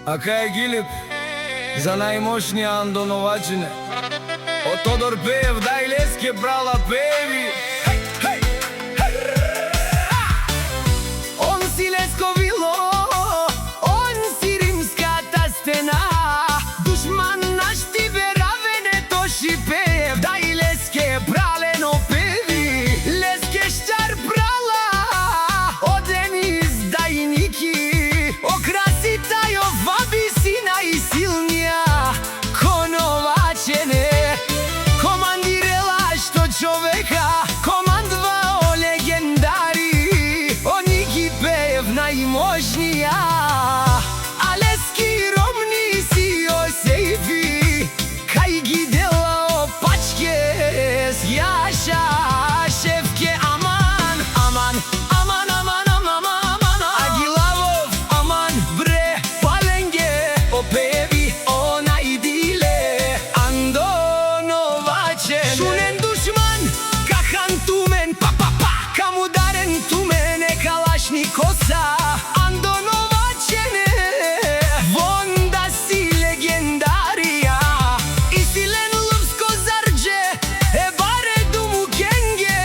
Ака е Гилип за најмошнија андоновачине. Од Тодор Пеев, дај Леске брала Пееви. Он си Лесковило, он си римската стена. Душман наш ти бе равене Тоши Пеев, дај Леске бралено Пееви. Леске штар брала од Ениз дајники, окраси тај оваби сина и силнија коновачене. Командирела што човека командвао легендари, Оники Пеев најмошнија, а Лески ромни си осејфи, кај ги делао пачке с Јаша Шефке. Аман, аман, аман, аман, аман, аман, Агилавов, аман, бре, Паленге, о Пееви, о најдиле, андоновачене. Шунен душман, кахан тумен, па, кам ударен тумен е калашни коса, андоновачене, вонда си легендарија, и силен лъвско зарđе, е баре думу кенге,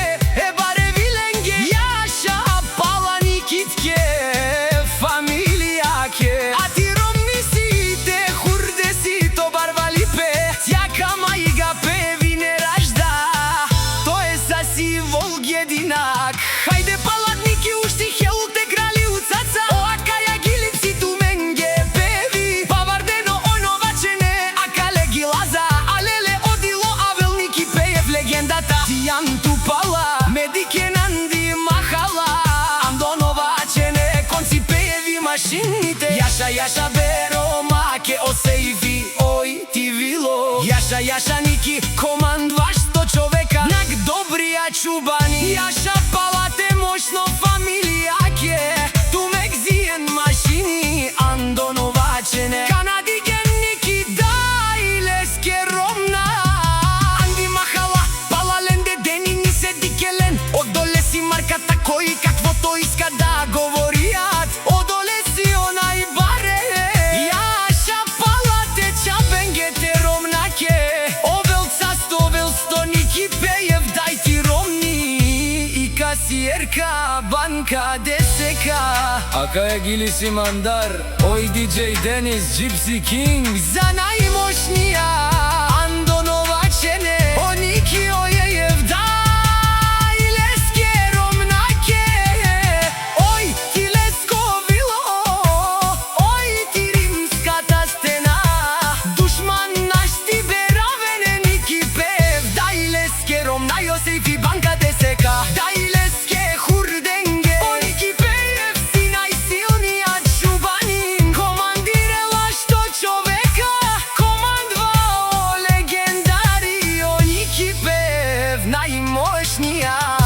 е баре виленге, Јаша Паланикитке, фамилијаке, а ти ромни си, те хурде си, то барвалипе, сјака мајга Пееви не ражда, то е саси волгединак. Хајде палатники ушти хелуте крали уцаца, оака ја Гилип си туменге Пееви, павардено оновачене, ака леги лаза, алеле одило авелники Пеев легендата. Тијан тупала, медике нанди махала, андоновачене, конци Пееви машините. Јаша беро маке осејфи, ој ти вило, Јаша Ники командваш 100 човека, нак добрија чубани, Јаша палате мощно фамилијаке, тумек зиен машини, андоновачене, канадиген Ники, дај Леске ромна, анди махала, палаленде дени ни се дикелен, одоле си марката кој каквото иска да говоријат, одоле си онај баре, Јаша палате чабенгете ромнаке, овелца сто Ники Пеев, дај ти ромни, и касиерка банка ДСК. Ака е Гили си мандар, ој диџеј Денис Джипси Кинг, за најмошнија андоновачене, Оники Ојеев, дај Леске ромнаке, ој ти Лесковило, ој ти римската стена, душман наш ти бе равене Ники Пеев, дај Леске ромна Јосејфи банка ДСК, дај Леске хурденге, Оники Пеев си најсилниот чубанин, командирела 100 човека, командвао легендари, Оники Пеев најмошнија.